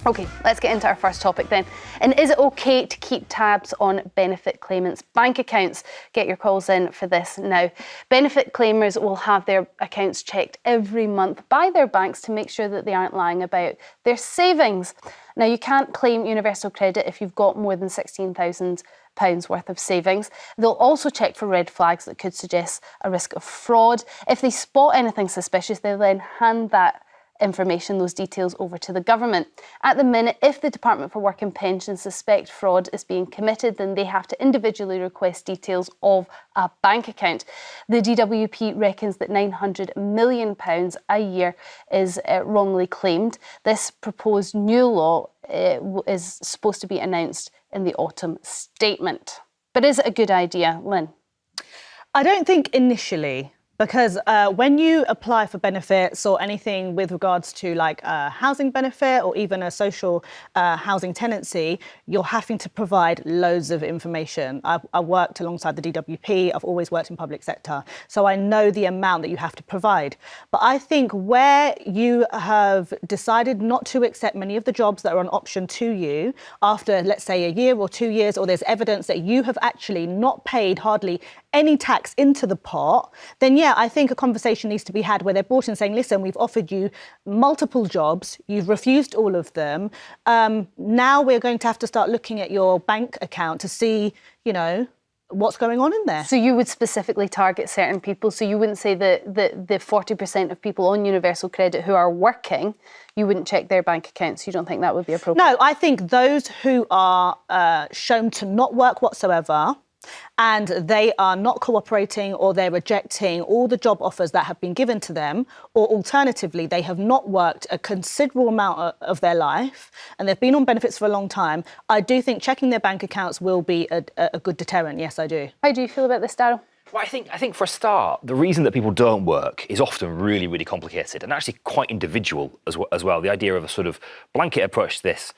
OK, let's get into our first topic then. And is it OK to keep tabs on benefit claimants' bank accounts? Get your calls in for this now. Benefit claimers will have their accounts checked every month by their banks to make sure that they aren't lying about their savings. Now, you can't claim universal credit if you've got more than £16,000 worth of savings. They'll also check for red flags that could suggest a risk of fraud. If they spot anything suspicious, they'll then hand that information, those details, over to the government. At the minute, if the Department for Work and Pensions suspect fraud is being committed, then they have to individually request details of a bank account. The DWP reckons that £900 million a year is wrongly claimed. This proposed new law is supposed to be announced in the autumn statement. But is it a good idea, Lynn? I don't think initially. Because when you apply for benefits or anything with regards to like a housing benefit or even a social housing tenancy, you're having to provide loads of information. I worked alongside the DWP. I've always worked in public sector. So I know the amount that you have to provide. But I think where you have decided not to accept many of the jobs that are an option to you after, let's say, a year or 2 years, or there's evidence that you have actually not paid hardly any tax into the pot, then yeah, I think a conversation needs to be had where they're brought in saying, listen, we've offered you multiple jobs, you've refused all of them. Now we're going to have to start looking at your bank account to see, you know, what's going on in there. So you would specifically target certain people. So you wouldn't say that the 40% of people on universal credit who are working, you wouldn't check their bank accounts. You don't think that would be appropriate? No, I think those who are shown to not work whatsoever, and they are not cooperating or they're rejecting all the job offers that have been given to them, or alternatively, they have not worked a considerable amount of their life and they've been on benefits for a long time, I do think checking their bank accounts will be a good deterrent. Yes, I do. How do you feel about this, Darryl? Well, I think for a start, the reason that people don't work is often really, really complicated and actually quite individual as well. The idea of a sort of blanket approach to this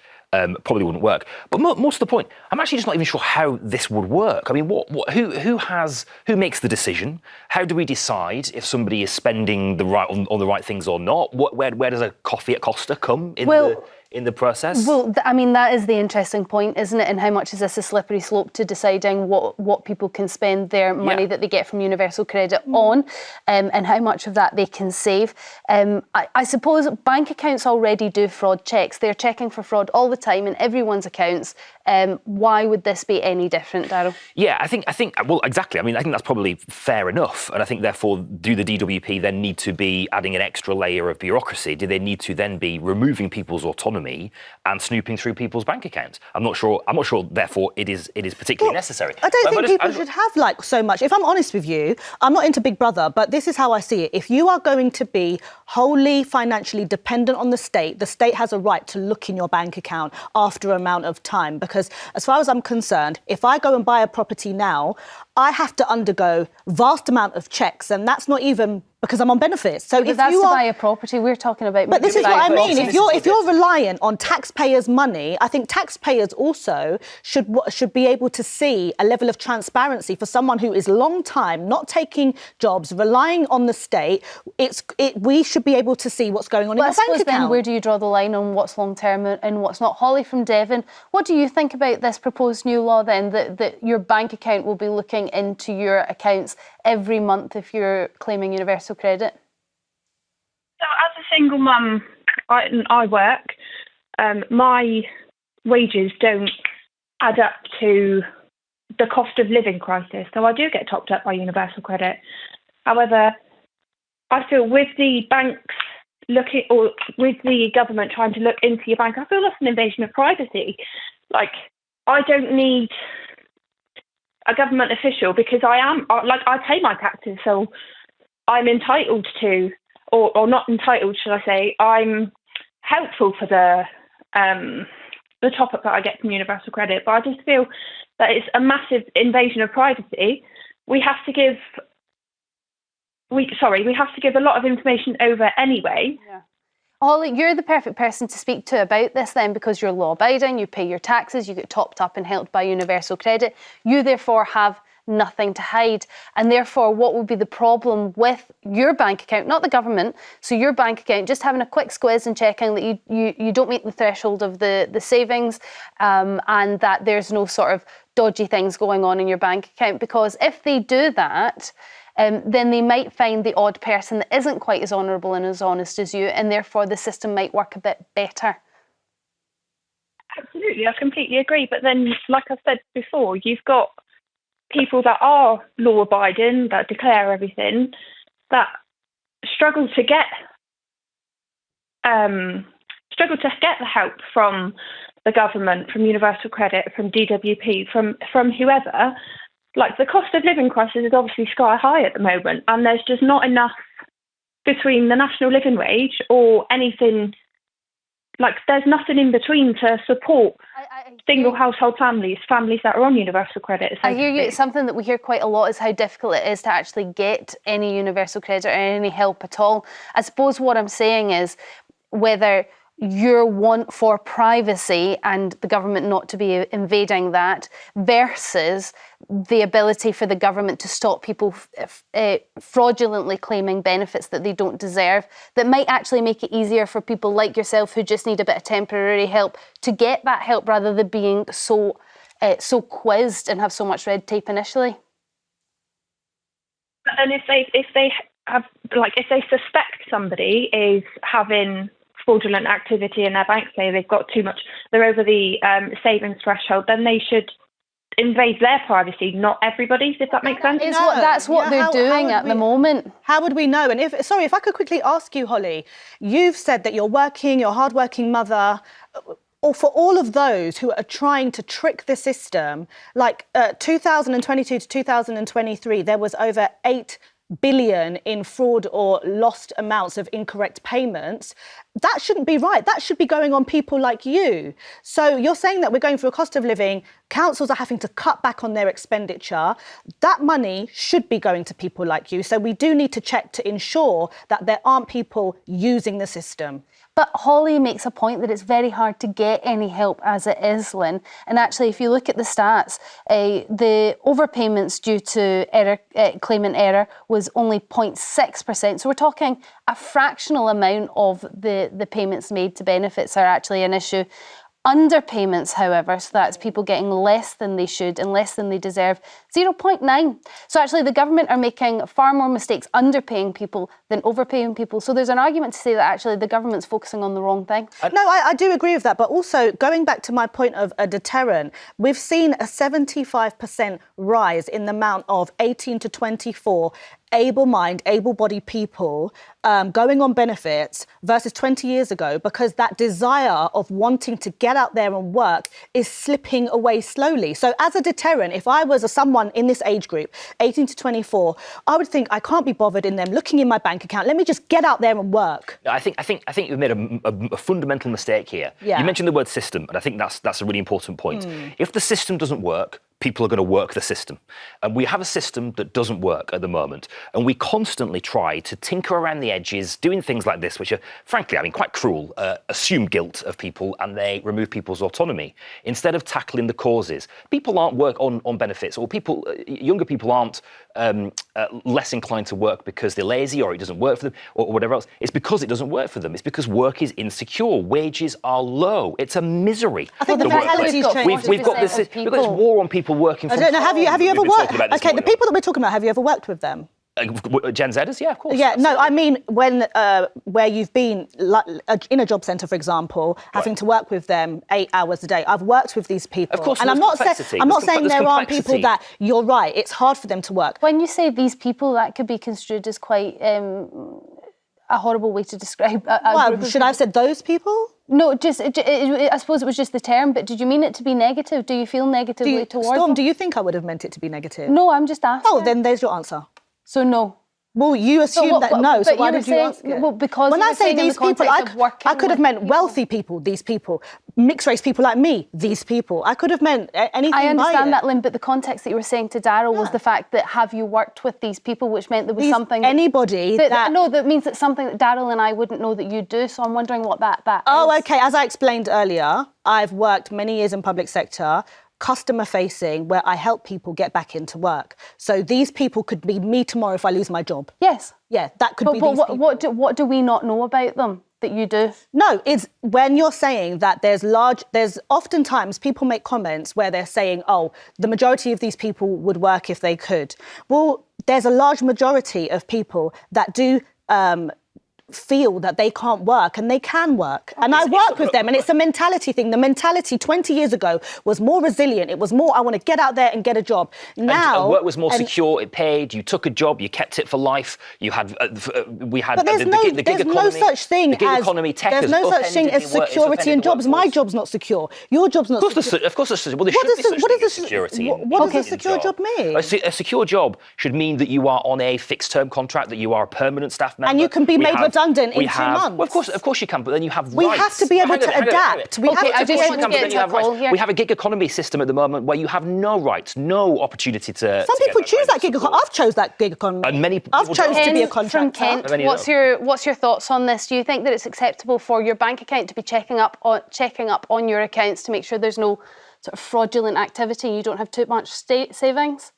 probably wouldn't work. But most of the point, I'm actually just not even sure how this would work. I mean, who makes the decision? How do we decide if somebody is spending on the right things or not? Where does a coffee at Costa come in the process? Well, I mean, that is the interesting point, isn't it? And how much is this a slippery slope to deciding what people can spend their money that they get from universal credit on, and how much of that they can save? I suppose bank accounts already do fraud checks. They're checking for fraud all the time in everyone's accounts. Why would this be any different, Darryl? Yeah, I think well, exactly. I mean, I think that's probably fair enough. And I think, therefore, do the DWP then need to be adding an extra layer of bureaucracy? Do they need to then be removing people's autonomy and snooping through people's bank accounts? I'm not sure. Therefore, it is particularly necessary. I don't think people should have like so much. If I'm honest with you, I'm not into Big Brother, but this is how I see it. If you are going to be wholly financially dependent on the state has a right to look in your bank account after an amount of time. Because as far as I'm concerned, if I go and buy a property now, I have to undergo vast amount of checks, and that's not even because I'm on benefits. So if that's to buy a property, we're talking about. But this is what I mean. If you're reliant on taxpayers' money, I think taxpayers also should be able to see a level of transparency for someone who is long time not taking jobs, relying on the state. We should be able to see what's going on in your bank account. Then where do you draw the line on what's long term and what's not? Holly from Devon, what do you think about this proposed new law then, that your bank account will be looking into your accounts every month if you're claiming universal credit? So as a single mum, I work. My wages don't add up to the cost of living crisis, so I do get topped up by universal credit. However, I feel with the banks looking, or with the government trying to look into your bank, I feel that's an invasion of privacy. Like, I don't need a government official because I pay my taxes, so I'm entitled to, or not entitled, should I say, I'm helpful for the top up that I get from universal credit. But I just feel that it's a massive invasion of privacy. We have to give a lot of information over anyway. Yeah. Holly, you're the perfect person to speak to about this then, because you're law-abiding, you pay your taxes, you get topped up and helped by universal credit. You therefore have nothing to hide. And therefore, what would be the problem with your bank account, not the government, so your bank account, just having a quick squiz and checking that you don't meet the threshold of the savings, and that there's no sort of dodgy things going on in your bank account? Because if they do that, then they might find the odd person that isn't quite as honourable and as honest as you, and therefore the system might work a bit better. Absolutely, I completely agree. But then, like I said before, you've got people that are law-abiding, that declare everything, that struggle to get the help from the government, from Universal Credit, from DWP, from whoever. Like, the cost of living crisis is obviously sky high at the moment, and there's just not enough between the national living wage or anything. Like, there's nothing in between to support single household families that are on universal credit. I hear you. It's something that we hear quite a lot, is how difficult it is to actually get any universal credit or any help at all. I suppose what I'm saying is whether your want for privacy and the government not to be invading that versus the ability for the government to stop people fraudulently claiming benefits that they don't deserve, that might actually make it easier for people like yourself who just need a bit of temporary help to get that help, rather than being so quizzed and have so much red tape initially. But then if they suspect somebody is having fraudulent activity in their bank, say they're over the savings threshold, then they should invade their privacy, not everybody's, if that makes sense. That's what they're doing at the moment. How would we know? And if I could quickly ask you, Holly, you've said that you're a hardworking mother. Or for all of those who are trying to trick the system, like 2022 to 2023, there was over 8 billion in fraud or lost amounts of incorrect payments. That shouldn't be right. That should be going on people like you. So you're saying that we're going through a cost of living, councils are having to cut back on their expenditure. That money should be going to people like you. So we do need to check to ensure that there aren't people using the system. But Holly makes a point that it's very hard to get any help as it is, Lynn. And actually, if you look at the stats, the overpayments due to claimant error was only 0.6%. So we're talking a fractional amount of the payments made to benefits are actually an issue. Underpayments, however, so that's people getting less than they should and less than they deserve, 0.9. So actually the government are making far more mistakes underpaying people than overpaying people. So there's an argument to say that actually the government's focusing on the wrong thing. No, I do agree with that. But also, going back to my point of a deterrent, we've seen a 75% rise in the amount of 18 to 24 able-bodied people going on benefits versus 20 years ago, because that desire of wanting to get out there and work is slipping away slowly. So as a deterrent, if I was someone in this age group, 18 to 24, I would think, I can't be bothered in them looking in my bank account. Let me just get out there and work. I think you've made a fundamental mistake here. Yeah. You mentioned the word system, and I think that's a really important point. If the system doesn't work, people are going to work the system. And we have a system that doesn't work at the moment. And we constantly try to tinker around the edges, doing things like this, which are, frankly, quite cruel, assume guilt of people, and they remove people's autonomy, instead of tackling the causes. People aren't on benefits, or younger people aren't less inclined to work because they're lazy or it doesn't work for them or whatever else. It's because it doesn't work for them. It's because work is insecure. Wages are low. It's a misery. I think we've got this war on people working from home. I don't know, have you ever worked? Okay, the people that we're talking about, have you ever worked with them? Gen Zers, yeah, of course. Yeah, no, I mean where you've been in a job centre, for example, having to work with them 8 hours a day. I've worked with these people, of course, and I'm not saying there aren't people that you're right. It's hard for them to work. When you say these people, that could be construed as quite a horrible way to describe. Should I have said those people? No, I suppose it was just the term, but did you mean it to be negative? Do you feel negatively towards Storm, them? do you think I would have meant it to be negative? No, I'm just asking. Oh, then there's your answer. So no. Well, you assumed that no, so why did you ask it? Well, because when I say these people, I could have meant wealthy people, these people, mixed race people like me, these people. I could have meant anything. I understand that, Lynn, but the context that you were saying to Darryl was the fact that have you worked with these people, which meant there was something. Anybody that means that something that Darryl and I wouldn't know that you do. So I'm wondering what that is. Oh, okay. As I explained earlier, I've worked many years in public sector. customer facing, where I help people get back into work. So these people could be me tomorrow if I lose my job. Yes. Yeah, that could be these people. What do we not know about them that you do? No, it's when you're saying that there's oftentimes people make comments where they're saying, oh, the majority of these people would work if they could. Well, there's a large majority of people that do feel that they can't work, and they can work. And I work with them, and it's a mentality thing. The mentality 20 years ago was more resilient. It was more, I want to get out there and get a job. Now, and work was more secure. It paid. You took a job. You kept it for life. You had, we had but there's the gig economy. No such thing the gig as economy. Tech there's no such thing as security in jobs. My job's not secure. Your job's not. Of course, there's well, there should be such thing as security. What does a secure job mean? A secure job should mean that you are on a fixed-term contract, that you are a permanent staff member, and you can be made redundant in 2 months. Well, of course you can, but then you have rights. We have to be able to adapt. We have a gig economy system at the moment where you have no rights, no opportunity to. Some people choose that gig economy. I've chose that gig economy. And many people I've chosen to be a contractor. From Kent, what's your thoughts on this? Do you think that it's acceptable for your bank account to be checking up on your accounts to make sure there's no sort of fraudulent activity? You don't have too much savings.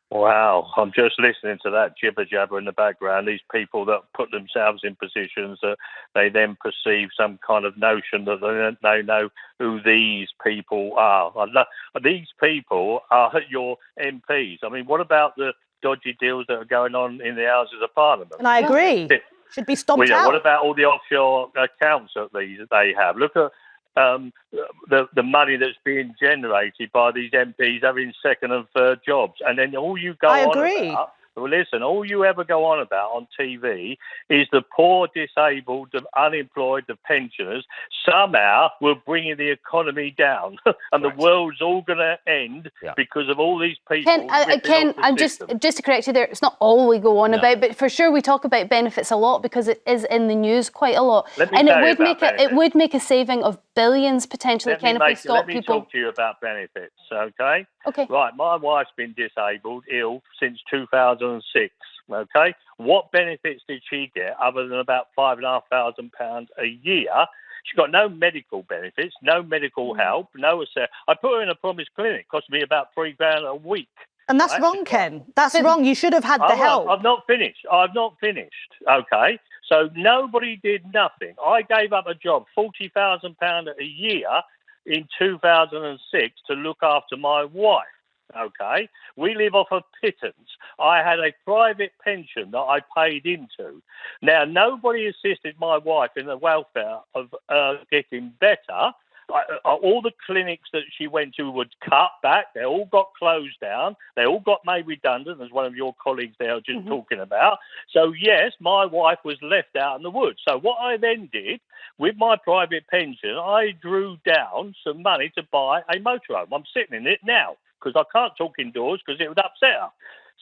Wow, I'm just listening to that jibber jabber in the background. These people that put themselves in positions that they then perceive some kind of notion that they know who these people are. These people are your MPs. I mean, what about the dodgy deals that are going on in the Houses of Parliament? And I agree. Should be stomped out. What about all the offshore accounts that they have? Look at the money that's being generated by these MPs having second and third jobs, and then all you go on about. Well, listen, all you ever go on about on TV is the poor, disabled, the unemployed, the pensioners. Somehow we're bringing the economy down, and the world's all going to end because of all these people. Ken, I'm just to correct you there. It's not all we go on about, but for sure we talk about benefits a lot because it is in the news quite a lot, and it would make a saving of billions potentially. Ken, if we stop people. Let me talk to you about benefits, okay? Okay. Right, my wife's been disabled, ill, since 2006, okay? What benefits did she get other than about £5,500 a year? She got no medical benefits, no medical help, I put her in a promised clinic. It cost me about £3,000 a week. And that's wrong, Ken. That's wrong. You should have had the help. I've not finished, okay? So nobody did nothing. I gave up a job, £40,000 a year, in 2006 to look after my wife, okay? We live off a pittance. I had a private pension that I paid into. Now, nobody assisted my wife in the welfare of getting better. All the clinics that she went to were cut back. They all got closed down. They all got made redundant, as one of your colleagues there was just talking about. So, yes, my wife was left out in the woods. So what I then did, with my private pension, I drew down some money to buy a motorhome. I'm sitting in it now because I can't talk indoors because it would upset her.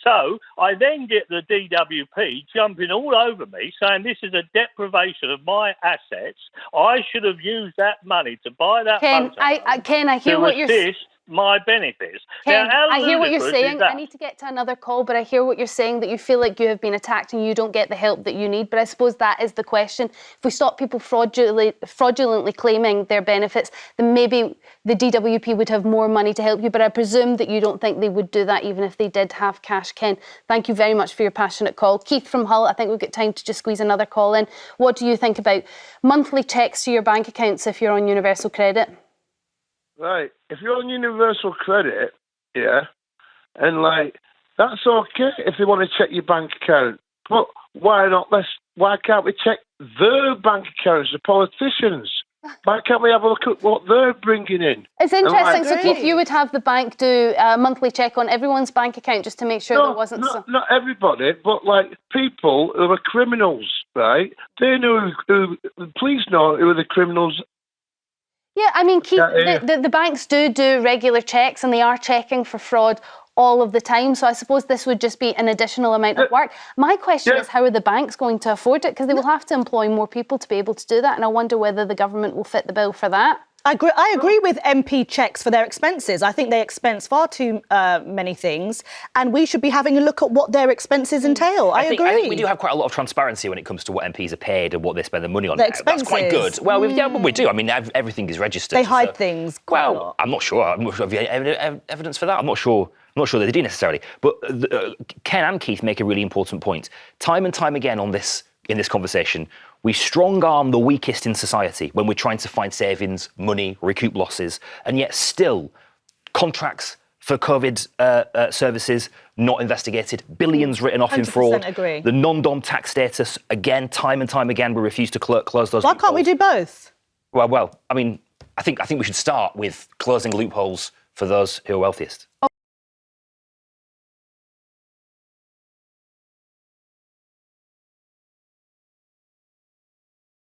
So I then get the DWP jumping all over me saying this is a deprivation of my assets. I should have used that money to buy that motorhome. Ken, I hear what you're saying. My benefits. Ken, I hear what you're saying. I need to get to another call, but I hear what you're saying, that you feel like you have been attacked and you don't get the help that you need. But I suppose that is the question. If we stop people fraudulently claiming their benefits, then maybe the DWP would have more money to help you. But I presume that you don't think they would do that even if they did have cash. Ken, thank you very much for your passionate call. Keith from Hull, I think we've got time to just squeeze another call in. What do you think about monthly checks to your bank accounts if you're on universal credit? Right, if you're on universal credit, and that's okay if they want to check your bank account. But why can't we check their bank accounts, the politicians? Why can't we have a look at what they're bringing in? It's interesting. So, Keith, you would have the bank do a monthly check on everyone's bank account just to make sure there wasn't. Not everybody, but people who are criminals, right? They know who. Please know who are the criminals. Yeah, I mean, Keith, the banks do regular checks and they are checking for fraud all of the time. So I suppose this would just be an additional amount of work. My question is, how are the banks going to afford it? Because they will have to employ more people to be able to do that. And I wonder whether the government will fit the bill for that. I agree with MP checks for their expenses. I think they expense far too many things, and we should be having a look at what their expenses entail. I agree. I think we do have quite a lot of transparency when it comes to what MPs are paid and what they spend their money on. Their That's quite expenses. good. Well, we do. I mean, everything is registered. They hide things quite a Well, lot. I'm not sure. I'm not sure. Have you evidence for that? I'm not sure that they do necessarily. But Ken and Keith make a really important point. Time and time again in this conversation, we strong-arm the weakest in society when we're trying to find savings, money, recoup losses, and yet still contracts for COVID services not investigated, billions written off in fraud. Agree. The non-dom tax status, again, time and time again, we refuse to close those Why loopholes. can't we do both? Well, I mean, I think we should start with closing loopholes for those who are wealthiest.